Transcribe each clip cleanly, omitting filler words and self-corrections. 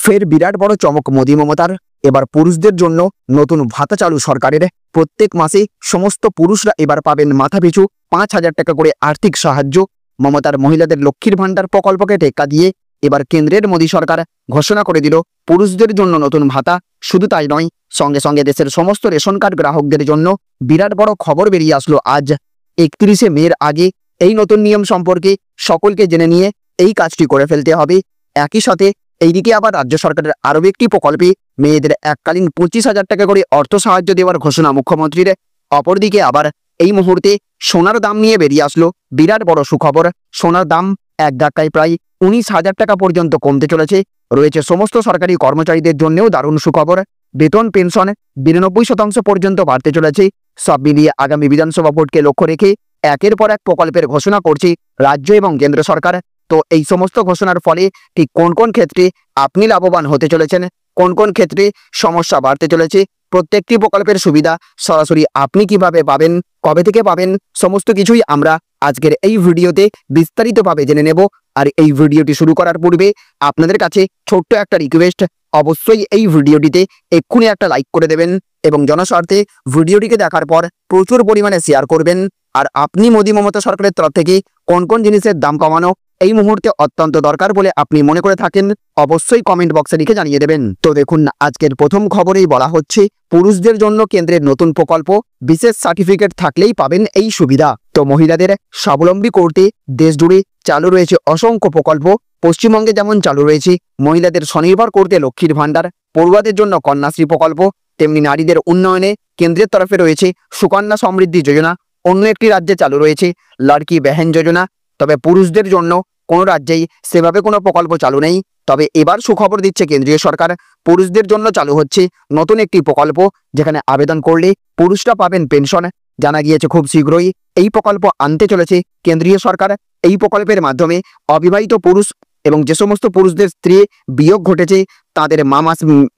ফের বিরাট বড় চমক মোদী মমতার। এবার পুরুষদের জন্য নতুন ভাতা চালু সরকারের। প্রত্যেক মাসে সমস্ত পুরুষরা এবার পাবেন মাথাপিছু 5,000 টাকা করে আর্থিক সাহায্য। মমতার মহিলাদের লক্ষ্মীর ভাণ্ডার প্রকল্পকে টেক্কা দিয়ে এবার কেন্দ্রের মোদী সরকার ঘোষণা করে দিল পুরুষদের জন্য নতুন ভাতা। শুধু তাই নয়, সঙ্গে সঙ্গে দেশের সমস্ত রেশন কার্ড গ্রাহকদের জন্য বিরাট বড় খবর বেরিয়ে আসলো আজ। 31শে মের আগে এই নতুন নিয়ম সম্পর্কে সকলকে জেনে নিয়ে এই কাজটি করে ফেলতে হবে। একই সাথে এইদিকে আবার রাজ্য সরকারের আরও একটি প্রকল্পে মেয়েদের এককালীন 25,000 টাকা করে অর্থ সাহায্য দেওয়ার ঘোষণা মুখ্যমন্ত্রীর। অপরদিকে আবার এই মুহূর্তে সোনার দাম নিয়ে বেরিয়ে আসলো বিরাট বড় সুখবর। সোনার দাম এক ধাক্কায় প্রায় 19,000 টাকা পর্যন্ত কমতে চলেছে। রয়েছে সমস্ত সরকারি কর্মচারীদের জন্যও দারুণ সুখবর। বেতন পেনশন 92% পর্যন্ত বাড়তে চলেছে। সব মিলিয়ে আগামী বিধানসভা ভোটকে লক্ষ্য রেখে একের পর এক প্রকল্পের ঘোষণা করছে রাজ্য এবং কেন্দ্র সরকার। তো এই সমস্ত ঘোষণার ফলে ঠিক কোন কোন ক্ষেত্রে আপনি লাভবান হতে চলেছেন, কোন কোন ক্ষেত্রে সমস্যা বাড়তে চলেছে, প্রত্যেকটি প্রকল্পের সুবিধা সরাসরি আপনি কিভাবে পাবেন, কবে থেকে পাবেন, সমস্ত কিছুই আমরা আজকের এই ভিডিওতে বিস্তারিতভাবে জেনে নেব। আর এই ভিডিওটি শুরু করার পূর্বে আপনাদের কাছে ছোট্ট একটা রিকোয়েস্ট, অবশ্যই এই ভিডিওটিতে এক্ষুনি একটা লাইক করে দেবেন এবং জনস্বার্থে ভিডিওটিকে দেখার পর প্রচুর পরিমাণে শেয়ার করবেন। আর আপনি মোদী মমতা সরকারের তরফ থেকে কোন কোন জিনিসের দাম কমানো এই মুহূর্তে অত্যন্ত দরকার বলে আপনি মনে করে থাকেন, অবশ্যই কমেন্ট বক্সে লিখে জানিয়ে দেবেন। তো দেখুন, আজকের প্রথম খবরেই বলা হচ্ছে পুরুষদের জন্য কেন্দ্রের নতুন প্রকল্প, বিশেষ সার্টিফিকেট থাকলেই পাবেন এই সুবিধা। তো মহিলাদের স্বাবলম্বী করতে দেশ জুড়ে চালু রয়েছে অসংখ্য প্রকল্প। পশ্চিমবঙ্গে যেমন চালু রয়েছে মহিলাদের স্বনির্ভর করতে লক্ষ্মীর ভাণ্ডার, পড়ুয়াদের জন্য কন্যাশ্রী প্রকল্প, তেমনি নারীদের উন্নয়নে কেন্দ্রের তরফে রয়েছে সুকন্যা সমৃদ্ধি যোজনা। অন্য একটি রাজ্যে চালু রয়েছে লড়কি বেহেন যোজনা। তবে পুরুষদের জন্য কোনো রাজ্যেই সেভাবে কোনো প্রকল্প চালু নেই। তবে এবার সুখবর দিচ্ছে কেন্দ্রীয় সরকার, পুরুষদের জন্য চালু হচ্ছে নতুন একটি প্রকল্প, যেখানে আবেদন করলে পুরুষরা পাবেন পেনশন। জানা গিয়েছে খুব শীঘ্রই এই প্রকল্প আনতে চলেছে কেন্দ্রীয় সরকার। এই প্রকল্পের মাধ্যমে অবিবাহিত পুরুষ এবং যে সমস্ত পুরুষদের স্ত্রী বিয়োগ ঘটেছে তাদের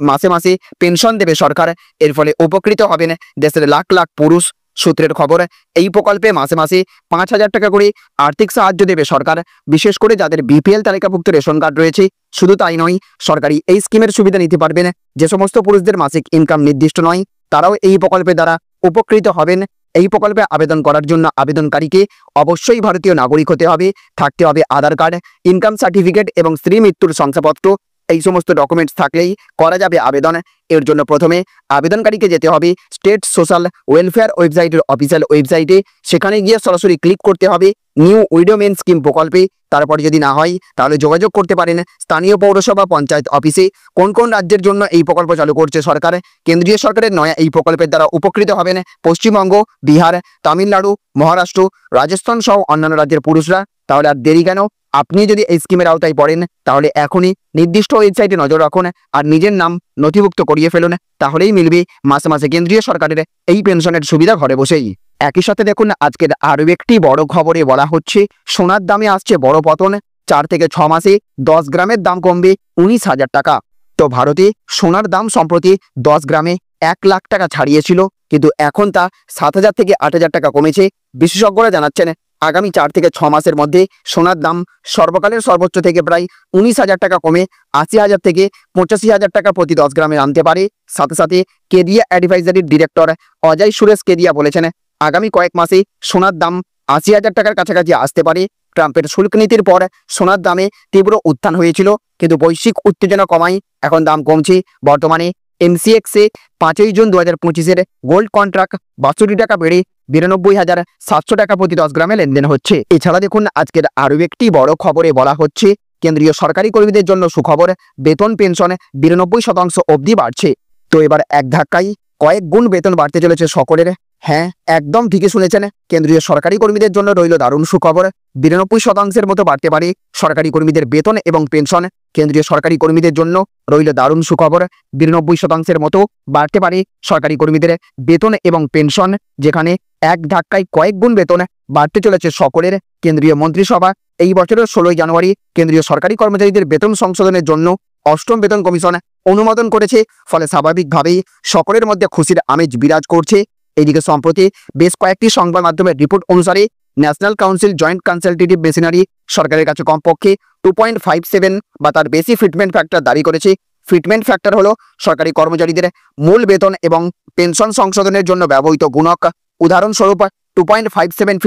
মাসে মাসে পেনশন দেবে সরকার। এর ফলে উপকৃত হবেন দেশের লাখ লাখ পুরুষ। সূত্রের খবর, এই প্রকল্পে মাসে মাসে 5,000 টাকা করে আর্থিক সাহায্য দেবে সরকার, বিশেষ করে যাদের বিপিএল তালিকাভুক্ত রেশন কার্ড রয়েছে। শুধু তাই নয়, সরকারি এই স্কিমের সুবিধা নিতে পারবেন যে সমস্ত পুরুষদের মাসিক ইনকাম নির্দিষ্ট নয়, তারাও এই প্রকল্পের দ্বারা উপকৃত হবেন। এই প্রকল্পে আবেদন করার জন্য আবেদনকারীকে অবশ্যই ভারতীয় নাগরিক হতে হবে, থাকতে হবে আধার কার্ড, ইনকাম সার্টিফিকেট এবং স্ত্রী মৃত্যুর শংসাপত্র। এই সমস্ত ডকুমেন্টস থাকলেই করা যাবে আবেদন। এর জন্য প্রথমে আবেদনকারীকে যেতে হবে স্টেট সোশ্যাল ওয়েলফেয়ার ওয়েবসাইটের অফিসিয়াল ওয়েবসাইটে। সেখানে গিয়ে সরাসরি ক্লিক করতে হবে নিউ উইডো মেন স্কিম প্রকল্পে। তারপর যদি না হয় তাহলে যোগাযোগ করতে পারেন স্থানীয় পৌরসভা পঞ্চায়েত অফিসে। কোন কোন রাজ্যের জন্য এই প্রকল্প চালু করছে সরকার, কেন্দ্রীয় সরকারের নয়া এই প্রকল্পের দ্বারা উপকৃত হবেন পশ্চিমবঙ্গ, বিহার, তামিলনাড়ু, মহারাষ্ট্র, রাজস্থান সহ অন্যান্য রাজ্যের পুরুষরা। তাহলে আর দেরি কেন, আপনি যদি এই স্কিমের আওতায় পড়েন তাহলে এখনই নির্দিষ্ট ওয়েবসাইটে নজর রাখুন আর নিজের নাম নথিভুক্ত করিয়ে ফেলুন। তাহলেই মিলবে মাসে মাসে কেন্দ্রীয় সরকারের এই পেনশনের সুবিধা ঘরে বসেই। একই সাথে দেখুন, আজকের আরও একটি বড় খবরে বলা হচ্ছে সোনার দামে আসছে বড় পতন। 4 থেকে 6 মাসে 10 গ্রামের দাম কমবে 19,000 টাকা। তো ভারতে সোনার দাম সম্প্রতি 10 গ্রামে 1 লাখ টাকা ছাড়িয়েছিল, কিন্তু এখন তা 7,000 থেকে 8,000 টাকা কমেছে। বিশেষজ্ঞরা জানাচ্ছেন আগামী 4 থেকে 6 মাসের মধ্যে সোনার দাম সর্বকালের সর্বোচ্চ থেকে প্রায় 19,000 টাকা কমে 80,000 থেকে 85,000 টাকা প্রতি 10 গ্রামে আনতে পারে। সাথে সাথে কেডিয়া অ্যাডভাইজারির ডিরেক্টর অজয় সুরেশ কেদিয়া বলেছেন আগামী কয়েক মাসে সোনার দাম 80,000 টাকার কাছাকাছি আসতে পারে। ট্রাম্পের শুল্ক নীতির পর সোনার দামে তীব্র উত্থান হয়েছিল, কিন্তু বৈশ্বিক উত্তেজনা কমায় এখন দাম কমছে। বর্তমানে এমসিএক্সে 5ই জুন 2025-এর গোল্ড কন্ট্রাক্ট 62 টাকা বেড়ে 92,700 টাকা প্রতি 10 গ্রামে লেনদেন হচ্ছে। এছাড়া দেখুন, আজকের আরও একটি বড় খবরে বলা হচ্ছে কেন্দ্রীয় সরকারি কর্মীদের জন্য সুখবর, বেতন পেনশন 92% অবধি বাড়ছে। তো এবার এক ধাক্কায় কয়েক গুণ বেতন বাড়তে চলেছে সকলের। হ্যাঁ, একদম ঠিকই শুনেছেন, কেন্দ্রীয় সরকারি কর্মীদের জন্য রইল দারুণ সুখবর। 92% মতো বাড়তে পারে সরকারি কর্মীদের বেতন এবং পেনশন। কেন্দ্রীয় সরকারি কর্মীদের জন্য রইল দারুণ সুখবর, 92% মতো বাড়তে পারে সরকারি কর্মীদের বেতন এবং পেনশন, যেখানে এক ধাক্কায় কয়েক গুণ বেতন বাড়তে চলেছে সকলের। কেন্দ্রীয় মন্ত্রিসভা এই বছরের 16ই জানুয়ারি কেন্দ্রীয় সরকারি কর্মচারীদের বেতন সংশোধনের জন্য 8ম বেতন কমিশন অনুমোদন করেছে। ফলে স্বাভাবিকভাবেই সকলের মধ্যে খুশির আমেজ বিরাজ করছে। এদিকে সম্প্রতি বেশ কয়েকটি সংবাদ মাধ্যমের রিপোর্ট অনুসারে national council joint consultative machinery সরকারের কাছে কমপক্ষে 2.57 বা তার বেশি ফিটমেন্ট ফ্যাক্টর দাবি করেছে। ফিটমেন্ট ফ্যাক্টর হলো সরকারি কর্মচারীদের মূল বেতন এবং পেনশন সংশোধনের জন্য ব্যবহৃত গুণক। উদাহরণস্বরূপ 2.57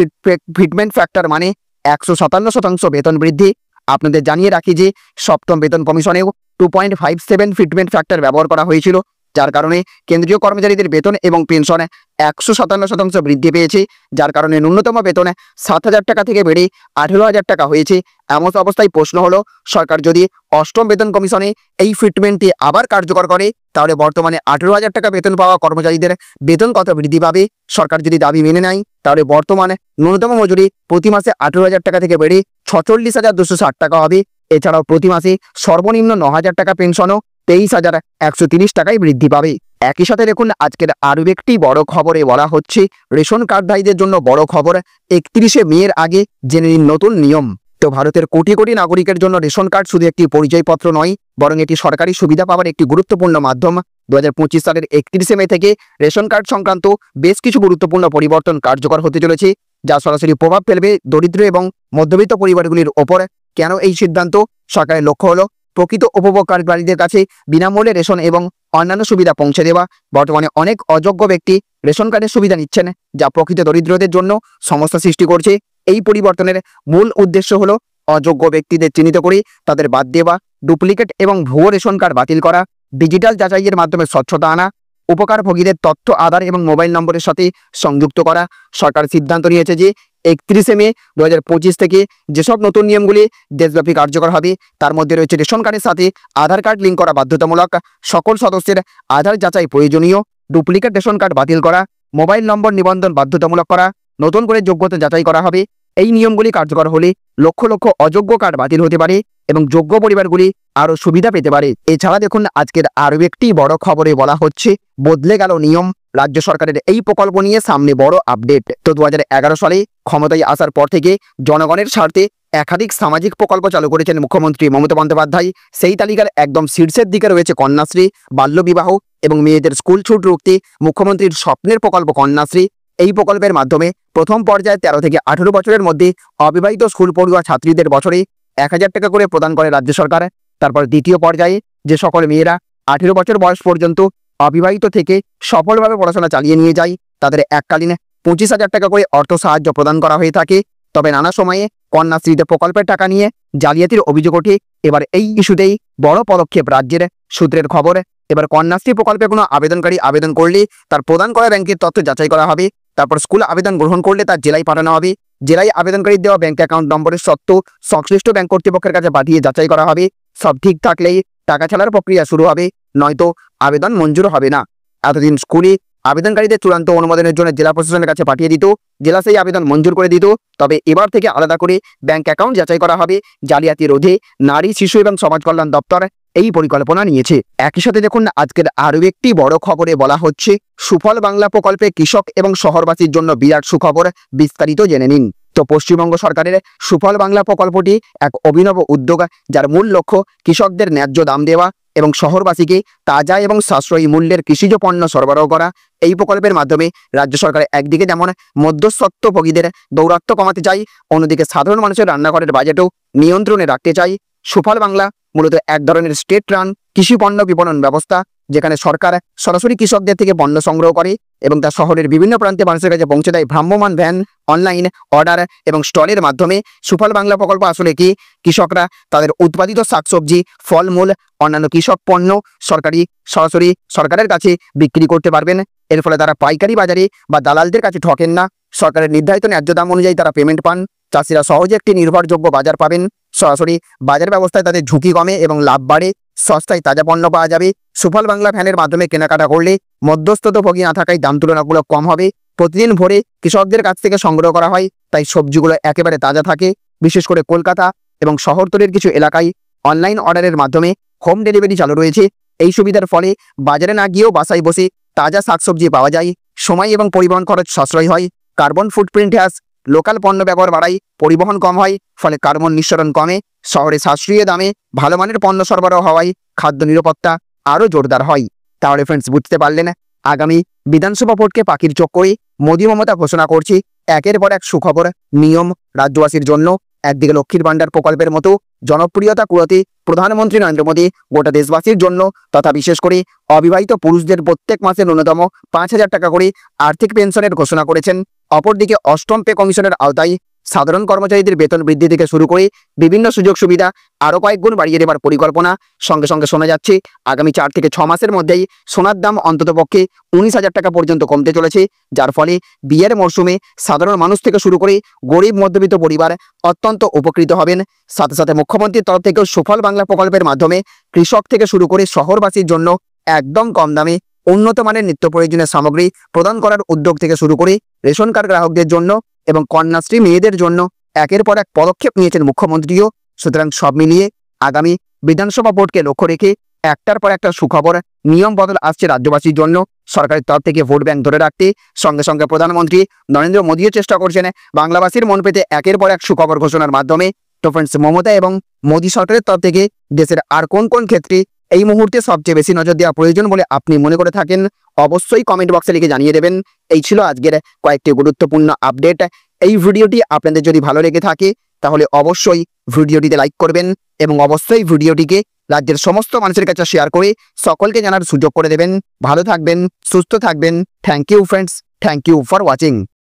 ফিটমেন্ট ফ্যাক্টর মানে 157% বেতন বৃদ্ধি। আপনাদের জানিয়ে রাখি যে সপ্তম বেতন কমিশনেও 2.57 ফিটমেন্ট ফ্যাক্টর ব্যবহার করা হয়েছিল, যার কারণে কেন্দ্রীয় কর্মচারীদের বেতন এবং পেনশনে 157% বৃদ্ধি পেয়েছে, যার কারণে ন্যূনতম বেতন 7,000 টাকা থেকে বেড়ে 18,000 টাকা হয়েছে। এমন অবস্থায় প্রশ্ন হলো, সরকার যদি অষ্টম বেতন কমিশনে এই ফিটমেন্টটি আবার কার্যকর করে, তাহলে বর্তমানে 18,000 টাকা বেতন পাওয়া কর্মচারীদের বেতন কত বৃদ্ধি পাবে? সরকার যদি দাবি মেনে নেয়, তাহলে বর্তমানে ন্যূনতম মজুরি প্রতি মাসে 18,000 টাকা থেকে বেড়ে 46,260 টাকা হবে। এছাড়াও প্রতি মাসে সর্বনিম্ন 9,000 টাকা পেনশনও 23,130 টাকায় বৃদ্ধি পাবে। একই সাথে দেখুন, আজকের আরও একটি বড় খবরে বলা হচ্ছে রেশন কার্ডধারীদের জন্য বড় খবর। 31শে মের আগে জেনে নিন নতুন নিয়ম। তো ভারতের কোটি কোটি নাগরিকের জন্য রেশন কার্ড শুধু একটি পরিচয়পত্র নয়, বরং এটি সরকারি সুবিধা পাওয়ার একটি গুরুত্বপূর্ণ মাধ্যম। 2025 সালের 31শে মে থেকে রেশন কার্ড সংক্রান্ত বেশ কিছু গুরুত্বপূর্ণ পরিবর্তন কার্যকর হতে চলেছে, যা সরাসরি প্রভাব ফেলবে দরিদ্র এবং মধ্যবিত্ত পরিবারগুলির ওপর। কেন এই সিদ্ধান্ত? সরকারের লক্ষ্য হলো প্রকৃত উপভোগকারীদের কাছে বিনামূল্যে রেশন এবং অন্যান্য সুবিধা পৌঁছে দেওয়া। বর্তমানে অনেক অযোগ্য ব্যক্তি রেশন কার্ডের সুবিধা নিচ্ছেন, যা প্রকৃত দরিদ্রদের জন্য সমস্যা সৃষ্টি করছে। এই পরিবর্তনের মূল উদ্দেশ্য হলো অযোগ্য ব্যক্তিদের চিহ্নিত করে তাদের বাদ দেওয়া, ডুপ্লিকেট এবং ভুয়ো রেশন কার্ড বাতিল করা, ডিজিটাল যাচাইয়ের মাধ্যমে স্বচ্ছতা আনা, উপকারভোগীদের তথ্য আধার এবং মোবাইল নম্বরের সাথে সংযুক্ত করা। সরকার সিদ্ধান্ত নিয়েছে যে 31শে মে 2025 থেকে যেসব নতুন নিয়মগুলি দেশব্যাপী কার্যকর হবে, তার মধ্যে রয়েছে রেশন কার্ডের সাথে আধার কার্ড লিঙ্ক করা বাধ্যতামূলক, সকল সদস্যের আধার যাচাই প্রয়োজনীয়, ডুপ্লিকেট রেশন কার্ড বাতিল করা, মোবাইল নম্বর নিবন্ধন বাধ্যতামূলক করা, নতুন করে যোগ্যতা যাচাই করা হবে। এই নিয়মগুলি কার্যকর হলে লক্ষ লক্ষ অযোগ্য কার্ড বাতিল হতে পারে এবং যোগ্য পরিবারগুলি আরও সুবিধা পেতে পারে। এছাড়া দেখুন, আজকের আরও একটি বড় খবরে বলা হচ্ছে বদলে গেল নিয়ম। রাজ্য সরকারের এই প্রকল্প নিয়ে সামনে বড় আপডেট। তো 2011 সালে ক্ষমতায় আসার পর থেকে জনগণের স্বার্থে একাধিক সামাজিক প্রকল্প চালু করেছেন মুখ্যমন্ত্রী মমতা বন্দ্যোপাধ্যায়। সেই তালিকার একদম শীর্ষের দিকে রয়েছে কন্যাশ্রী, বাল্যবিবাহ এবং মেয়েদের স্কুল ছুট রুখতে মুখ্যমন্ত্রীর স্বপ্নের প্রকল্প কন্যাশ্রী। এই প্রকল্পের মাধ্যমে প্রথম পর্যায়ে 13 থেকে 18 বছরের মধ্যে অবিবাহিত স্কুল পড়ুয়া ছাত্রীদের বছরে 1,000 টাকা করে প্রদান করে রাজ্য সরকার। তারপর দ্বিতীয় পর্যায়ে যে সকল মেয়েরা 18 বছর বয়স পর্যন্ত অবিবাহিত থেকে সফলভাবে পড়াশোনা চালিয়ে নিয়ে যায়, তাদের এককালীন 25,000 টাকা করে অর্থ সাহায্য প্রদান করা হয়ে থাকে। তবে নানা সময়ে কন্যাশ্রীতে প্রকল্পের টাকা নিয়ে জালিয়াতির অভিযোগ ওঠে। এবার এই ইস্যুতেই বড় পদক্ষেপ রাজ্যের। সূত্রের খবর, এবার কন্যাশ্রী প্রকল্পে কোনো আবেদনকারী আবেদন করলে তার প্রদান করা ব্যাংকের তথ্য যাচাই করা হবে। তারপর স্কুল আবেদন গ্রহণ করলে তার জেলায় পাঠানো হবে। জেলায় আবেদনকারীর দেওয়া ব্যাংক অ্যাকাউন্ট নম্বরের সত্ত্ব সংশ্লিষ্ট ব্যাংক কর্তৃপক্ষের কাছে পাঠিয়ে যাচাই করা হবে। সব ঠিক থাকলেই টাকা ছাড়ার প্রক্রিয়া শুরু হবে, নয়তো আবেদন মঞ্জুর হবে না। এতদিন স্কুলে আবেদনকারীদের চূড়ান্ত অনুমোদনের জন্য জেলা প্রশাসনের কাছে পাঠিয়ে দিত, জেলা সেই আবেদন মঞ্জুর করে দিত। তবে এবার থেকে আলাদা করে ব্যাংক অ্যাকাউন্ট যাচাই করা হবে। জালিয়াতি রোধে নারী, শিশু এবং সমাজ কল্যাণ দপ্তর এই পরিকল্পনা নিয়েছে। একই সাথে দেখুন, আজকের আরও একটি বড় খবরে বলা হচ্ছে সুফল বাংলা প্রকল্পে কৃষক এবং শহরবাসীর জন্য বিরাট সুখবর। বিস্তারিত জেনে নিন। তো পশ্চিমবঙ্গ সরকারের সুফল বাংলা প্রকল্পটি এক অভিনব উদ্যোগ, যার মূল লক্ষ্য কৃষকদের ন্যায্য দাম দেওয়া এবং শহরবাসীকে তাজা এবং সাশ্রয়ী মূল্যের কৃষিজ পণ্য সরবরাহ করা। এই প্রকল্পের মাধ্যমে রাজ্য সরকার একদিকে যেমন মধ্যস্বত্বভোগীদের দৌরাত্ম্য কমাতে চাই, অন্যদিকে সাধারণ মানুষের রান্নাঘরের বাজেটও নিয়ন্ত্রণে রাখতে চাই। সুফল বাংলা মূলত এক ধরনের স্টেট রান কৃষি পণ্য বিপণন ব্যবস্থা, যেখানে সরকার সরাসরি কৃষকদের থেকে পণ্য সংগ্রহ করে এবং তা শহরের বিভিন্ন প্রান্তে মানুষের কাছে পৌঁছে দেয় ভ্রাম্যমাণ ভ্যান, অনলাইন অর্ডার এবং স্টলের মাধ্যমে। সুফল বাংলা প্রকল্প আসলে কি? কৃষকরা তাদের উৎপাদিত শাকসবজি, ফলমূল, অন্যান্য কৃষক পণ্য সরাসরি সরকারের কাছে বিক্রি করতে পারবেন। এর ফলে তারা পাইকারি বাজারে বা দালালদের কাছে ঠকেন না। সরকারের নির্ধারিত ন্যায্য দাম অনুযায়ী তারা পেমেন্ট পান। চাষিরা সহজে একটি নির্ভরযোগ্য বাজার পাবেন। সরাসরি বাজার ব্যবস্থায় তাদের ঝুঁকি কমে এবং লাভ বাড়ে। সস্তায় তাজা পণ্য পাওয়া যাবে। সুফল বাংলা ভ্যানের মাধ্যমে কেনাকাটা করলে মধ্যস্থতাভোগী না থাকায় দাম তুলনামূলক কম হবে। প্রতিদিন ভোরে কৃষকদের কাছ থেকে সংগ্রহ করা হয়, তাই সবজিগুলো একেবারে তাজা থাকে। বিশেষ করে কলকাতা এবং শহরতলির কিছু এলাকায় অনলাইন অর্ডারের মাধ্যমে হোম ডেলিভারি চালু রয়েছে। এই সুবিধার ফলে বাজারে না গিয়েও বাসায় বসে তাজা শাকসবজি পাওয়া যায়। সময় এবং পরিবহন খরচ সাশ্রয় হয়। কার্বন ফুটপ্রিন্ট হ্রাস, লোকাল পণ্য ব্যবহার বাড়ায়, পরিবহন কম হয়, ফলে কার্বন নিঃসরণ কমে। শহরে সাশ্রয়ী দামে ভালো মানের পণ্য সরবরাহ হওয়ায় খাদ্য নিরাপত্তা আরও জোরদার হয়। তাহলে ফ্রেন্ডস, বুঝতে পারলেন, আগামী বিধানসভা ভোটকে পাখির চোখ করে মোদি মমতা ঘোষণা করছি একের পর এক সুখবর, নিয়ম রাজ্যবাসীর জন্য। একদিকে লক্ষ্মীর ভান্ডার প্রকল্পের মতো জনপ্রিয়তা কুড়াতে প্রধানমন্ত্রী নরেন্দ্র মোদী গোটা দেশবাসীর জন্য তথা বিশেষ করে অবিবাহিত পুরুষদের প্রত্যেক মাসে ন্যূনতম 5,000 টাকা করে আর্থিক পেনশনের ঘোষণা করেছেন। অপরদিকে অষ্টম পে কমিশনের আওতায় সাধারণ কর্মচারীদের বেতন বৃদ্ধি থেকে শুরু করে বিভিন্ন সুযোগ সুবিধা আরও কয়েক গুণ বাড়িয়ে দেবার পরিকল্পনা। সঙ্গে সঙ্গে শোনা যাচ্ছে আগামী 4 থেকে 6 মাসের মধ্যেই সোনার দাম অন্ততপক্ষে 19,000 টাকা পর্যন্ত কমতে চলেছে, যার ফলে বিয়ের মরশুমে সাধারণ মানুষ থেকে শুরু করে গরিব মধ্যবিত্ত পরিবার অত্যন্ত উপকৃত হবেন। সাথে সাথে মুখ্যমন্ত্রীর তরফ থেকেও সুফল বাংলা প্রকল্পের মাধ্যমে কৃষক থেকে শুরু করে শহরবাসীর জন্য একদম কম দামে উন্নত মানের নিত্য প্রয়োজনীয় সামগ্রী প্রদান করার উদ্যোগ থেকে শুরু করে রেশন কার্ড গ্রাহকদের জন্য এবং কন্যাশ্রী মেয়েদের জন্য একের পর এক পদক্ষেপ নিয়েছেন মুখ্যমন্ত্রীও। সুতরাং সব মিলিয়ে আগামী বিধানসভা ভোটকে লক্ষ্য রেখে একটার পর একটা সুখবর, নিয়ম বদল আসছে রাজ্যবাসীর জন্য। সরকারের তরফ থেকে ভোট ব্যাংক ধরে রাখতে সঙ্গে সঙ্গে প্রধানমন্ত্রী নরেন্দ্র মোদীও চেষ্টা করছেন বাংলাবাসীর মন পেতে একের পর এক সুখবর ঘোষণার মাধ্যমে। তো ফ্রেন্ডস, মমতা এবং মোদী সরকারের তরফ থেকে দেশের আর কোন কোন ক্ষেত্রে এই মুহূর্তে সবচেয়ে বেশি নজর দেওয়া প্রয়োজন বলে আপনি মনে করে থাকেন, অবশ্যই কমেন্ট বক্সে লিখে জানিয়ে দেবেন। এই ছিল আজকের কয়েকটি গুরুত্বপূর্ণ আপডেট। এই ভিডিওটি আপনাদের যদি ভালো লেগে থাকে তাহলে অবশ্যই ভিডিওটিতে লাইক করবেন এবং অবশ্যই ভিডিওটিকে রাজ্যের সমস্ত মানুষের কাছে শেয়ার করে সকলকে জানার সুযোগ করে দেবেন। ভালো থাকবেন, সুস্থ থাকবেন। Thank you friends, thank you for watching.